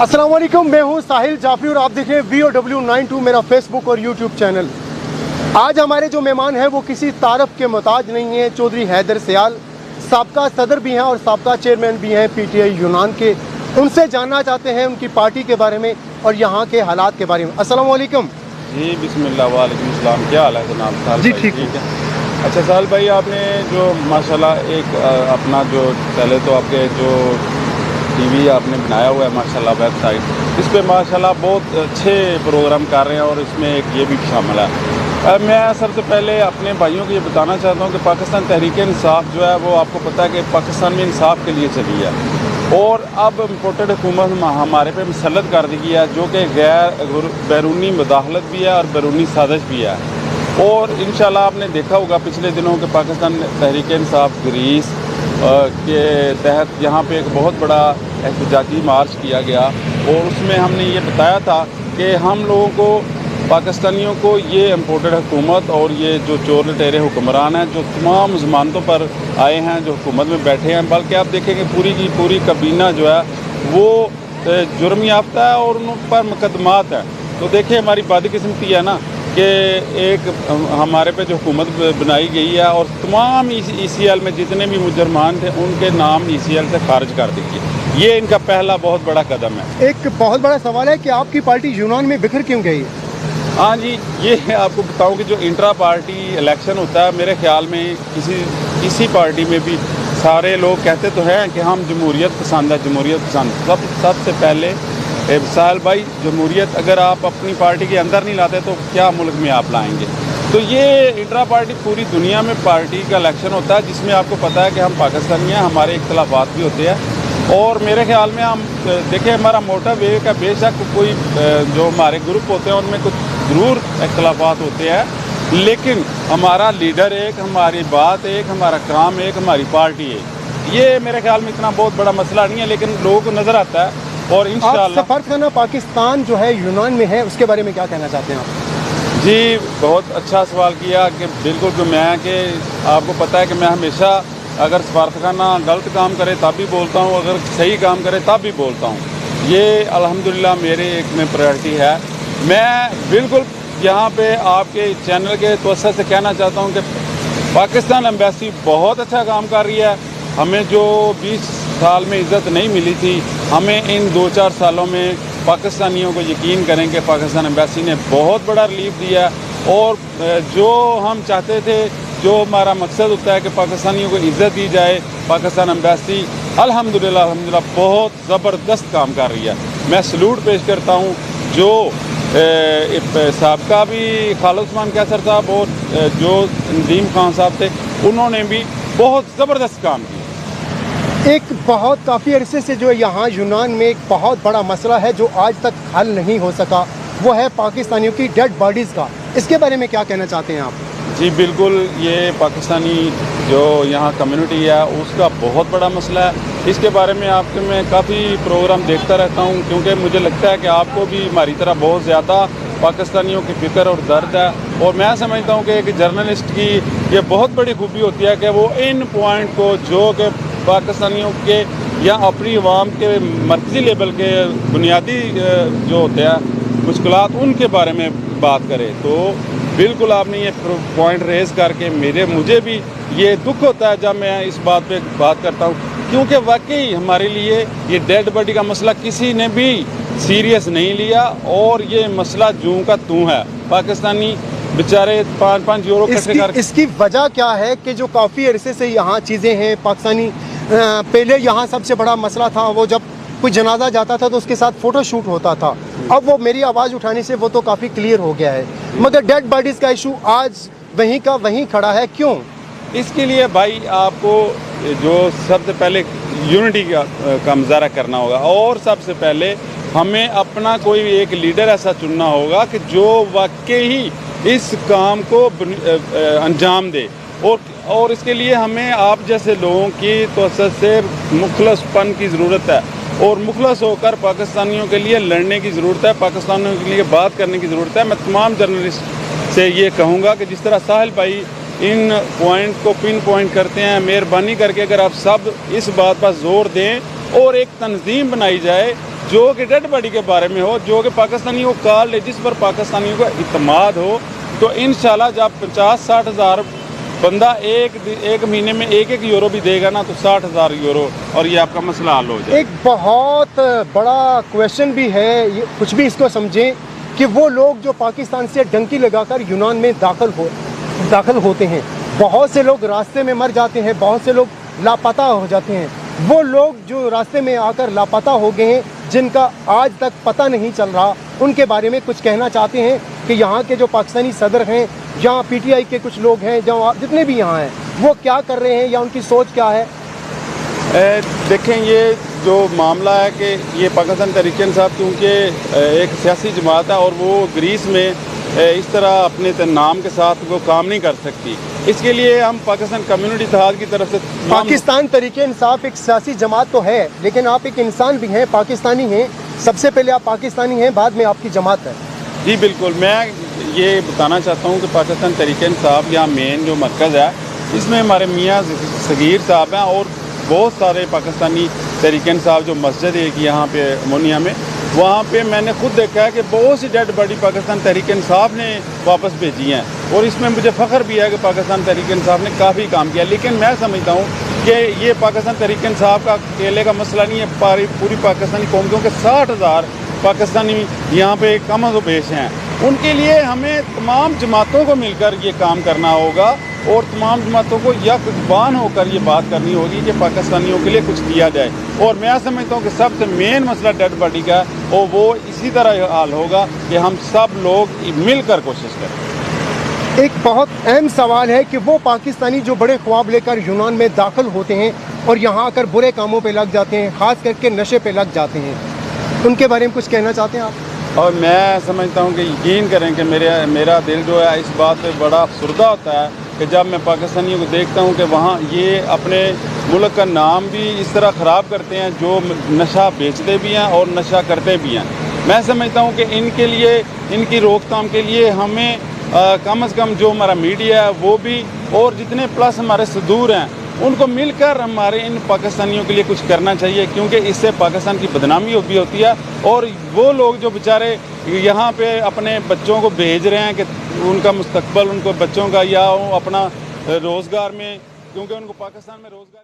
अस्सलाम वालेकुम, मैं हूं साहिल जाफरी और आप देख रहे हैं VOW92 मेरा फेसबुक और यूट्यूब चैनल। आज हमारे जो मेहमान हैं वो किसी तारफ के मोहताज नहीं हैं। चौधरी हैदर सियाल साबका सदर भी हैं और साबका चेयरमैन भी हैं PTI यूनान के। उनसे जानना चाहते हैं उनकी पार्टी के बारे में और यहाँ के हालात के बारे में। अस्सलाम वालेकुम। जी बिस्मिल्लाह, वालेकुम सलाम। क्या हाल है जनाब? साहिल जी भाई, ठीक है। अच्छा साहिल भाई, आपने जो माशाल्लाह एक अपना जो पहले तो आपके जो टीवी आपने बनाया हुआ है माशाल्लाह वेबसाइट, इस पे माशाल्लाह बहुत अच्छे प्रोग्राम कर रहे हैं और इसमें एक ये भी शामिल है। मैं सबसे पहले अपने भाइयों को ये बताना चाहता हूँ कि पाकिस्तान तहरीक इंसाफ जो है वो आपको पता है कि पाकिस्तान में इंसाफ के लिए चली है और अब इम्पोर्टेड हुकूमत हमारे पे मुसल्लत कर दी है, जो कि गैर बैरूनी मुदाखलत भी है और बैरूनी साजिश भी है। और इंशाल्लाह आपने देखा होगा पिछले दिनों के पाकिस्तान तहरीक इंसाफ ग्रीस के तहत यहाँ पे एक बहुत बड़ा एहतजाजी मार्च किया गया और उसमें हमने ये बताया था कि हम लोगों को पाकिस्तानियों को ये इम्पोर्टेड हुकूमत और ये जो चोर लटेरे हुक्मरान हैं जो तमाम ज़मानतों पर आए हैं, जो हुकूमत में बैठे हैं, बल्कि आप देखेंगे पूरी की पूरी कबीना जो है वो जुर्म याफ्ता है और उन पर मुकदमात हैं। तो देखिए हमारी बदकिस्मती है ना कि एक हमारे पे जो हुकूमत बनाई गई है और तमाम ECL में जितने भी मुजरमान थे उनके नाम ECL से खारिज कर दिए। ये इनका पहला बहुत बड़ा कदम है। एक बहुत बड़ा सवाल है कि आपकी पार्टी यूनान में बिखर क्यों गई है? हाँ जी, ये आपको बताऊं कि जो इंट्रा पार्टी इलेक्शन होता है, मेरे ख्याल में किसी पार्टी में भी सारे लोग कहते तो हैं कि हम जमहूरियत पसंद है, जमहूरियत पसंद। सबसे पहले साहिल भाई, जमहूरियत अगर आप अपनी पार्टी के अंदर नहीं लाते तो क्या मुल्क में आप लाएंगे? तो ये इंट्रा पार्टी पूरी दुनिया में पार्टी का इलेक्शन होता है जिसमें आपको पता है कि हम पाकिस्तानी हैं, हमारे इख्तलाफात भी होते हैं और मेरे ख्याल में हम देखिए हमारा मोटिव एक है, बेशक कोई जो हमारे ग्रुप होते हैं उनमें कुछ ज़रूर इख्तलाफात होते हैं, लेकिन हमारा लीडर एक, हमारी बात एक, हमारा काम एक, हमारी पार्टी एक। ये मेरे ख्याल में इतना बहुत बड़ा मसला नहीं है, लेकिन लोगों को नज़र आता है। और इंशाअल्लाह सफारतखाना पाकिस्तान जो है यूनान में है, उसके बारे में क्या कहना चाहते हैं आप? जी बहुत अच्छा सवाल किया कि बिल्कुल जो मैं कि आपको पता है कि मैं हमेशा अगर सफारतखाना गलत काम करे तब भी बोलता हूँ, अगर सही काम करे तब भी बोलता हूँ। ये अल्हम्दुलिल्लाह मेरे एक में प्रायोरिटी है। मैं बिल्कुल यहाँ पे आपके चैनल के तवज्जो से कहना चाहता हूँ कि पाकिस्तान एम्बेसी बहुत अच्छा काम कर रही है। हमें जो 20 साल में इज़्ज़त नहीं मिली थी, हमें इन 2-4 सालों में पाकिस्तानियों को यकीन करें कि पाकिस्तान एम्बेसी ने बहुत बड़ा रिलीफ दिया और जो हम चाहते थे, जो हमारा मकसद होता है कि पाकिस्तानियों को इज़्ज़त दी जाए, पाकिस्तान एम्बेसी अल्हम्दुलिल्लाह बहुत ज़बरदस्त काम कर रही है। मैं सलूट पेश करता हूँ जो साबका भी खालिद उस्मान कैसर साहब और जो नदीम खान साहब थे, उन्होंने भी बहुत ज़बरदस्त काम किया। एक बहुत काफ़ी अरसे से जो यहाँ यूनान में एक बहुत बड़ा मसला है जो आज तक हल नहीं हो सका, वो है पाकिस्तानियों की डेड बॉडीज़ का। इसके बारे में क्या कहना चाहते हैं आप? जी बिल्कुल, ये पाकिस्तानी जो यहाँ कम्युनिटी है उसका बहुत बड़ा मसला है। इसके बारे में आपके मैं काफ़ी प्रोग्राम देखता रहता हूँ क्योंकि मुझे लगता है कि आपको भी हमारी तरह बहुत ज़्यादा पाकिस्तानियों की फ़िक्र और दर्द है और मैं समझता हूँ कि एक जर्नलिस्ट की ये बहुत बड़ी खूबी होती है कि वो इन पॉइंट को जो कि पाकिस्तानियों के या अपनी आवाम के मरकज़ी लेवल के बुनियादी जो होते हैं मुश्किलात, उनके बारे में बात करें। तो बिल्कुल आपने ये पॉइंट रेज़ करके मुझे भी ये दुख होता है जब मैं इस बात पे बात करता हूँ, क्योंकि वाकई हमारे लिए ये डेड बॉडी का मसला किसी ने भी सीरियस नहीं लिया और ये मसला जूं का तूं है। पाकिस्तानी बेचारे 5-5 यूरो इकट्ठे कर। इसकी वजह क्या है कि जो काफ़ी अरसे से यहाँ चीज़ें हैं पाकिस्तानी, पहले यहाँ सबसे बड़ा मसला था वो जब कोई जनाजा जाता था तो उसके साथ फ़ोटो शूट होता था। अब वो मेरी आवाज़ उठाने से वो तो काफ़ी क्लियर हो गया है, मगर डेड बॉडीज़ का इशू आज वहीं का वहीं खड़ा है। क्यों? इसके लिए भाई आपको जो सबसे पहले यूनिटी का मुजाहरा करना होगा और सबसे पहले हमें अपना कोई एक लीडर ऐसा चुनना होगा कि जो वाकई ही इस काम को अंजाम दे और इसके लिए हमें आप जैसे लोगों की तवज्जो से मुखलसपन की ज़रूरत है और मुखलस होकर पाकिस्तानियों के लिए लड़ने की ज़रूरत है, पाकिस्तानियों के लिए बात करने की ज़रूरत है। मैं तमाम जर्नलिस्ट से ये कहूँगा कि जिस तरह साहिल भाई इन पॉइंट को पिन पॉइंट करते हैं, मेहरबानी करके अगर आप सब इस बात पर जोर दें और एक तंजीम बनाई जाए जो कि डेड बॉडी के बारे में हो, जो कि पाकिस्तानियों को कॉल है, जिस पर पाकिस्तानियों को इत्मीनान हो, तो इंशाल्लाह जब 50-60 हज़ार बंदा एक महीने में 1-1 यूरो भी देगा ना, तो 60,000 यूरो और ये आपका मसला हल हो जाए। एक बहुत बड़ा क्वेश्चन भी है, ये कुछ भी इसको समझें कि वो लोग जो पाकिस्तान से डंकी लगाकर यूनान में दाखिल होते हैं, बहुत से लोग रास्ते में मर जाते हैं, बहुत से लोग लापता हो जाते हैं। वो लोग जो रास्ते में आकर लापता हो गए हैं, जिनका आज तक पता नहीं चल रहा, उनके बारे में कुछ कहना चाहते हैं कि यहाँ के जो पाकिस्तानी सदर हैं, यहाँ पीटीआई के कुछ लोग हैं, जहाँ जितने भी यहाँ हैं, वो क्या कर रहे हैं या उनकी सोच क्या है? देखें, ये जो मामला है कि ये पाकिस्तान तहरीक इंसाफ क्योंकि एक सियासी जमात है और वो ग्रीस में इस तरह अपने नाम के साथ वो काम नहीं कर सकती, इसके लिए हम पाकिस्तान कम्युनिटी इत्तेहाद की तरफ से पाकिस्तान तहरीक इंसाफ एक सियासी जमात तो है, लेकिन आप एक इंसान भी हैं, पाकिस्तानी हैं। सबसे पहले आप पाकिस्तानी हैं, बाद में आपकी जमात है। जी बिल्कुल, मैं ये बताना चाहता हूँ कि पाकिस्तान तहरीक इंसाफ यहाँ मेन जो मरकज़ है, इसमें हमारे मियाँ सगीर साहब हैं और बहुत सारे पाकिस्तानी तहरीक इंसाफ जो मस्जिद है कि यहाँ पे अमोनिया में, वहाँ पे मैंने खुद देखा है कि बहुत सी डेड बॉडी पाकिस्तान तहरीक इंसाफ ने वापस भेजी हैं और इसमें मुझे फ़ख्र भी है कि पाकिस्तान तहरीक इंसाफ ने काफ़ी काम किया। लेकिन मैं समझता हूँ कि ये पाकिस्तान तहरीक इंसाफ का अकेले का मसला नहीं है, पूरी पाकिस्तानी कौम, क्योंकि 60,000 पाकिस्तानी यहाँ पे कम व बेश हैं। उनके लिए हमें तमाम जमातों को मिलकर ये काम करना होगा और तमाम जमातों को यकबान होकर ये बात करनी होगी कि पाकिस्तानियों के लिए कुछ किया जाए। और मैं समझता हूँ कि सबसे मेन मसला डेड बॉडी का है और वो इसी तरह हाल होगा कि हम सब लोग मिलकर कोशिश करें। एक बहुत अहम सवाल है कि वो पाकिस्तानी जो बड़े ख्वाब लेकर यूनान में दाखिल होते हैं और यहाँ आकर बुरे कामों पे लग जाते हैं, ख़ास करके नशे पे लग जाते हैं, उनके बारे में कुछ कहना चाहते हैं आप? और मैं समझता हूँ कि यकीन करें कि मेरा दिल जो है इस बात पे बड़ा अफसरदा होता है कि जब मैं पाकिस्तानियों को देखता हूँ कि वहाँ ये अपने मुल्क का नाम भी इस तरह ख़राब करते हैं, जो नशा बेचते भी हैं और नशा करते भी हैं। मैं समझता हूँ कि इनके लिए, इनकी रोकथाम के लिए हमें कम से कम जो हमारा मीडिया है वो भी, और जितने प्लस हमारे सदूर हैं, उनको मिलकर हमारे इन पाकिस्तानियों के लिए कुछ करना चाहिए, क्योंकि इससे पाकिस्तान की बदनामी भी होती है। और वो लोग जो बेचारे यहाँ पे अपने बच्चों को भेज रहे हैं कि उनका मुस्तकबल, उनको बच्चों का या अपना रोज़गार में, क्योंकि उनको पाकिस्तान में रोज़गार